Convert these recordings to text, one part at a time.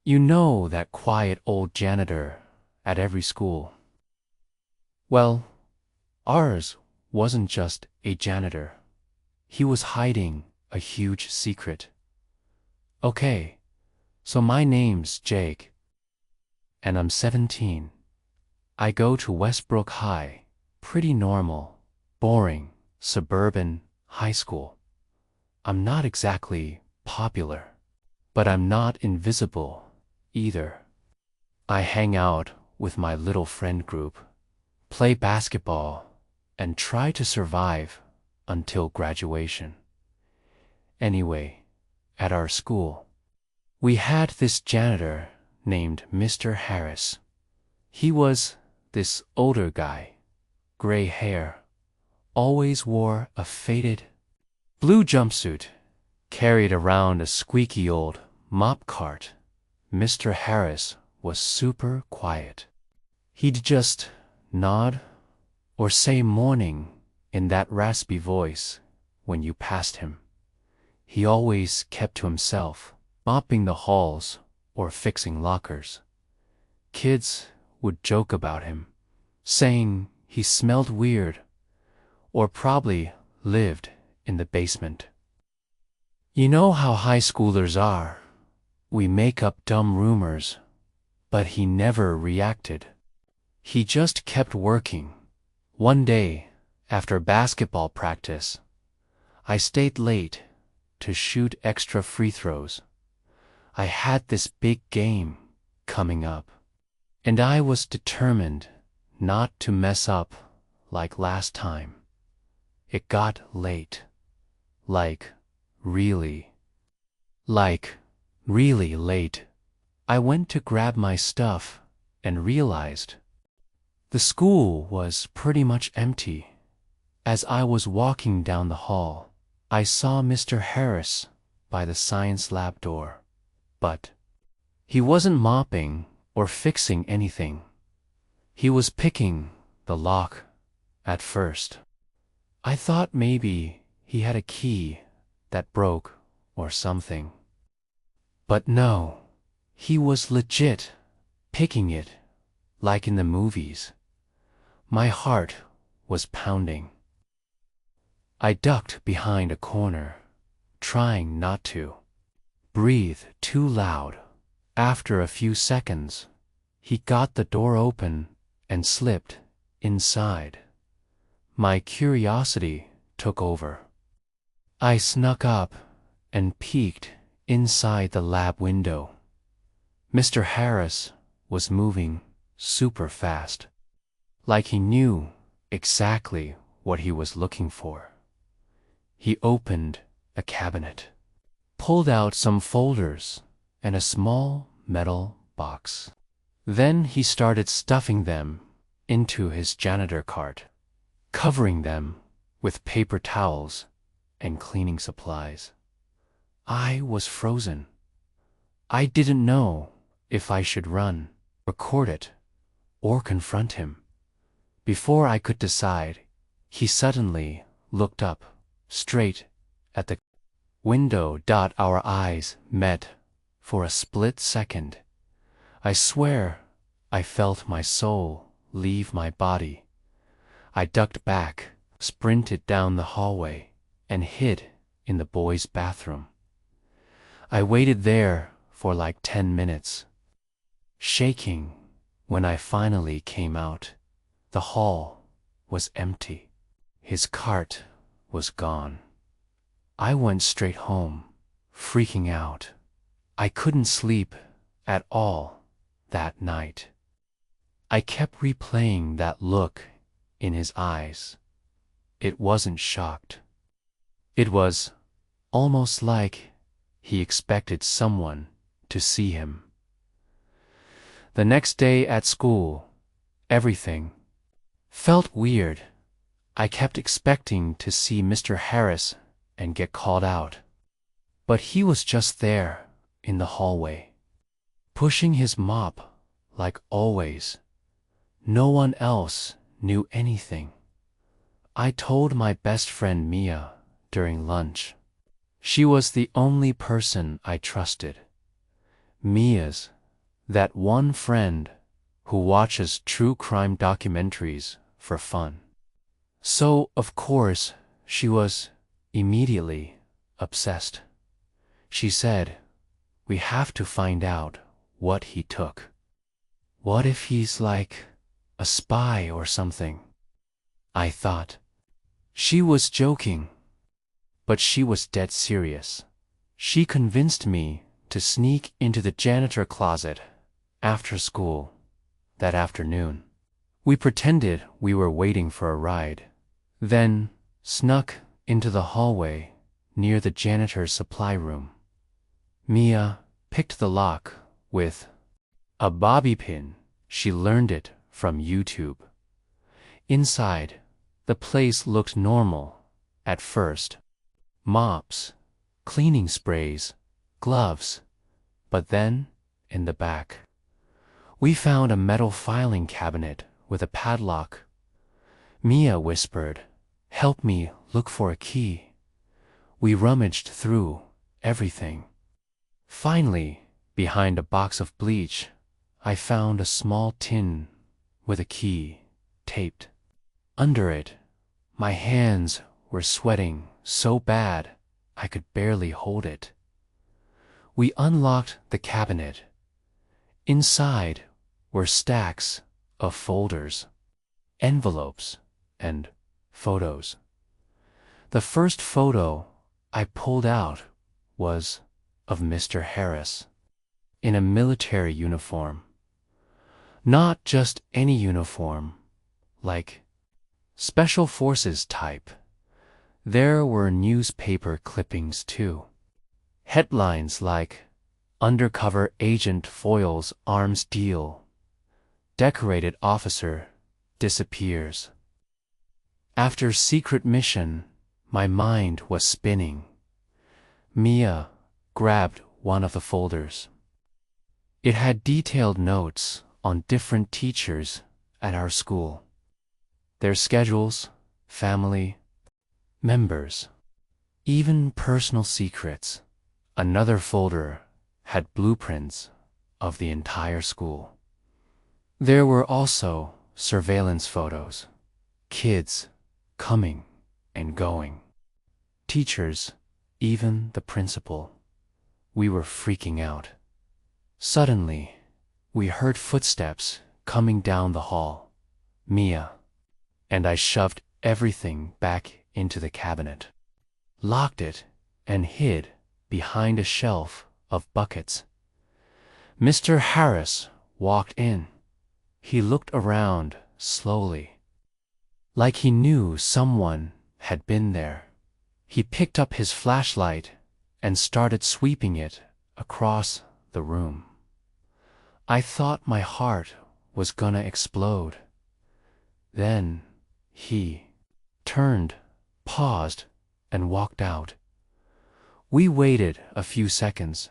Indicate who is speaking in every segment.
Speaker 1: You know, that quiet old janitor at every school. Well, ours wasn't just a janitor. He was hiding a huge secret. Okay, so my name's Jake, and I'm 17. I go to Westbrook High, pretty normal, boring, suburban high school. I'm not exactly popular, but I'm not invisible either. I hang out with my little friend group, play basketball, and try to survive until graduation. Anyway, at our school, we had this janitor named Mr. Harris. He was this older guy, gray hair, always wore a faded blue jumpsuit, carried around a squeaky old mop cart. Mr. Harris was super quiet. He'd just nod or say morning in that raspy voice when you passed him. He always kept to himself, mopping the halls or fixing lockers. Kids would joke about him, saying he smelled weird or probably lived in the basement. You know how high schoolers are. We make up dumb rumors, but he never reacted. He just kept working. One day, after basketball practice, I stayed late to shoot extra free throws. I had this big game coming up, and I was determined not to mess up like last time. It got late. Like really late. I went to grab my stuff and realized the school was pretty much empty. As I was walking down the hall, I saw Mr. Harris by the science lab door, but he wasn't mopping or fixing anything. He was picking the lock at first. I thought maybe he had a key that broke or something. But no, he was legit picking it like in the movies. My heart was pounding. I ducked behind a corner, trying not to breathe too loud. After a few seconds, he got the door open and slipped inside. My curiosity took over. I snuck up and peeked inside the lab window. Mr. Harris was moving super fast, like he knew exactly what he was looking for. He opened a cabinet, pulled out some folders and a small metal box. Then he started stuffing them into his janitor cart, covering them with paper towels and cleaning supplies. I was frozen. I didn't know if I should run, record it, or confront him. Before I could decide, he suddenly looked up, straight at the window. Our eyes met for a split second. I swear I felt my soul leave my body. I ducked back, sprinted down the hallway, and hid in the boys' bathroom. I waited there for like 10 minutes, shaking. When I finally came out, the hall was empty. His cart was gone. I went straight home, freaking out. I couldn't sleep at all that night. I kept replaying that look in his eyes. It wasn't shocked. It was almost like he expected someone to see him. The next day at school, everything felt weird. I kept expecting to see Mr. Harris and get called out. But he was just there in the hallway, pushing his mop like always. No one else knew anything. I told my best friend Mia during lunch. She was the only person I trusted. Mia's That one friend who watches true crime documentaries for fun. So, of course, she was immediately obsessed. She said, "We have to find out what he took. What if he's like a spy or something?" I thought she was joking, but she was dead serious. She convinced me to sneak into the janitor closet after school that afternoon. We pretended we were waiting for a ride, then snuck into the hallway near the janitor's supply room. Mia picked the lock with a bobby pin. She learned it from YouTube. Inside, the place looked normal at first. Mops, cleaning sprays, gloves. But then, in the back, we found a metal filing cabinet with a padlock. Mia whispered, "Help me look for a key." We rummaged through everything. Finally, behind a box of bleach, I found a small tin with a key taped under it. My hands were sweating so bad I could barely hold it. We unlocked the cabinet. Inside were stacks of folders, envelopes, and photos. The first photo I pulled out was of Mr. Harris in a military uniform. Not just any uniform, like Special Forces type. There were newspaper clippings too. Headlines like "Undercover Agent Foils Arms Deal," "Decorated Officer Disappears." After secret mission, my mind was spinning. Mia grabbed one of the folders. It had detailed notes on different teachers at our school, their schedules, family, members, even personal secrets. Another folder had blueprints of the entire school. There were also surveillance photos, kids coming and going, teachers, even the principal. We were freaking out. Suddenly, we heard footsteps coming down the hall. Mia and I shoved everything back into the cabinet, locked it, and hid behind a shelf of buckets. Mr. Harris walked in. He looked around slowly, like he knew someone had been there. He picked up his flashlight and started sweeping it across the room. I thought my heart was gonna explode. Then he turned, paused, and walked out. We waited a few seconds,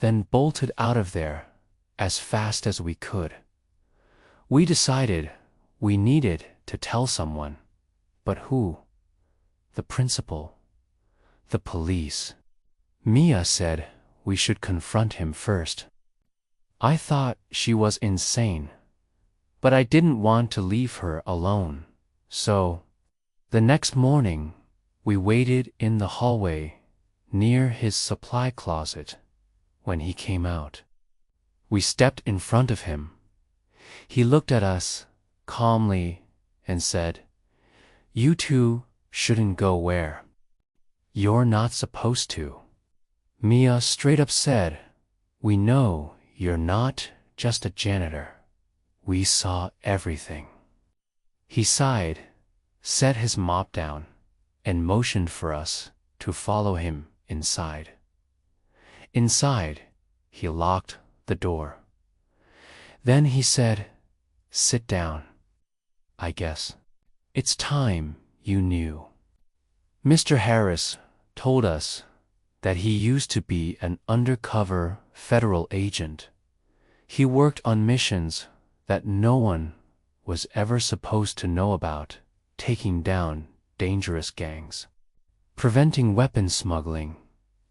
Speaker 1: then bolted out of there as fast as we could. We decided we needed to tell someone. But who? The principal? The police? Mia said we should confront him first. I thought she was insane, but I didn't want to leave her alone. So, the next morning, we waited in the hallway near his supply closet when he came out. We stepped in front of him. He looked at us calmly and said, "You two shouldn't go where you're not supposed to." Mia straight up said, "We know you're not just a janitor. We saw everything." He sighed, set his mop down, and motioned for us to follow him inside. Inside, he locked the door. Then he said, "Sit down. I guess it's time you knew." Mr. Harris told us that he used to be an undercover federal agent. He worked on missions that no one was ever supposed to know about, taking down dangerous gangs, preventing weapons smuggling,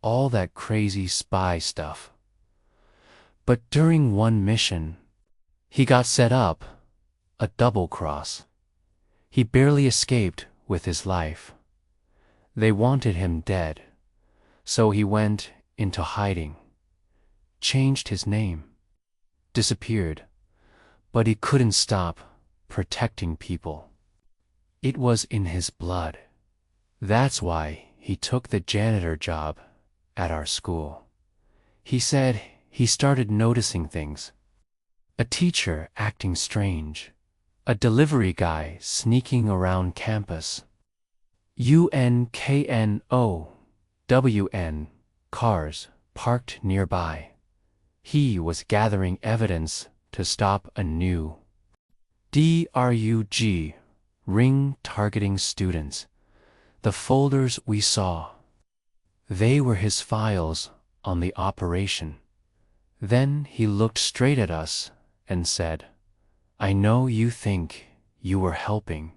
Speaker 1: all that crazy spy stuff. But during one mission, he got set up, a double cross. He barely escaped with his life. They wanted him dead, so he went into hiding, changed his name, disappeared, but he couldn't stop protecting people. It was in his blood. That's why he took the janitor job at our school. He said he started noticing things. A teacher acting strange, a delivery guy sneaking around campus, UNKNOWN cars parked nearby. He was gathering evidence to stop a new DRUG ring targeting students. The folders we saw, they were his files on the operation. Then he looked straight at us and said, "I know you think you were helping,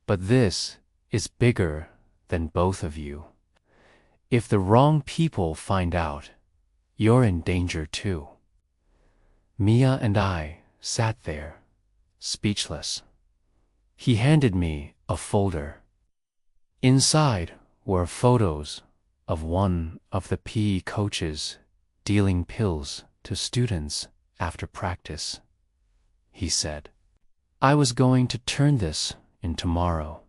Speaker 1: but this is bigger than both of you. If the wrong people find out, you're in danger too." Mia and I sat there, speechless. He handed me a folder. Inside were photos of one of the PE coaches dealing pills to students after practice. He said, "I was going to turn this in tomorrow.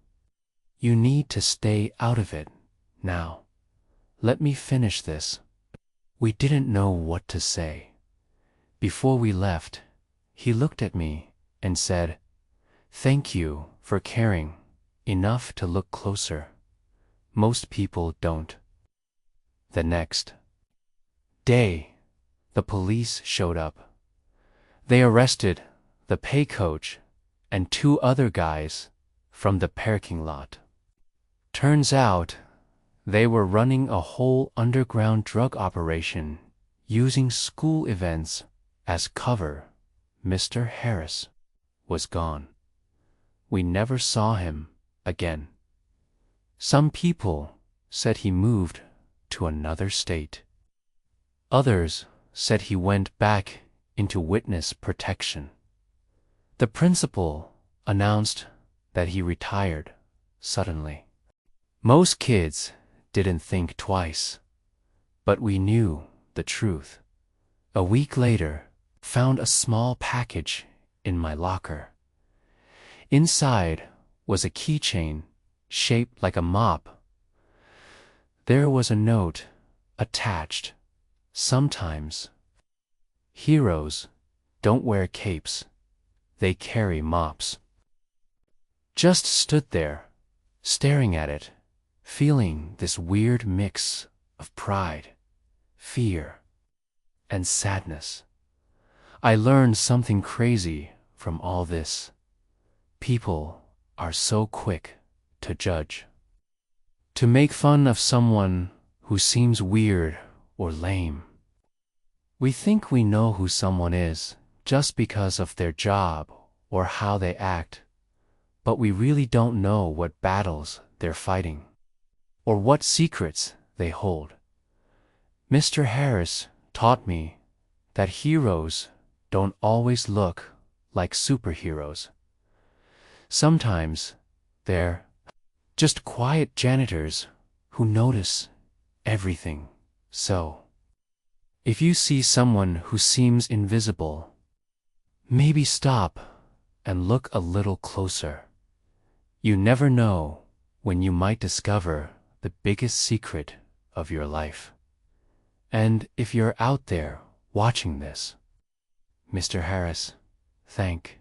Speaker 1: You need to stay out of it now. Let me finish this." We didn't know what to say. Before we left, he looked at me and said, "Thank you for caring enough to look closer. Most people don't." The next day, the police showed up. They arrested the pay coach and 2 other guys from the parking lot. Turns out, they were running a whole underground drug operation using school events as cover. Mr. Harris was gone. We never saw him again. Some people said he moved to another state. Others said he went back into witness protection. The principal announced that he retired suddenly. Most kids didn't think twice, but we knew the truth. A week later, found a small package in my locker. Inside was a keychain shaped like a mop. There was a note attached. Sometimes heroes don't wear capes, they carry mops. Just stood there, staring at it, feeling this weird mix of pride, fear, and sadness. I learned something crazy from all this. People are so quick to judge, to make fun of someone who seems weird or lame. We think we know who someone is just because of their job or how they act, but we really don't know what battles they're fighting or what secrets they hold. Mr. Harris taught me that heroes don't always look like superheroes. Sometimes they're just quiet janitors who notice everything. So, if you see someone who seems invisible, maybe stop and look a little closer. You never know when you might discover the biggest secret of your life. And if you're out there watching this, Mr. Harris, thank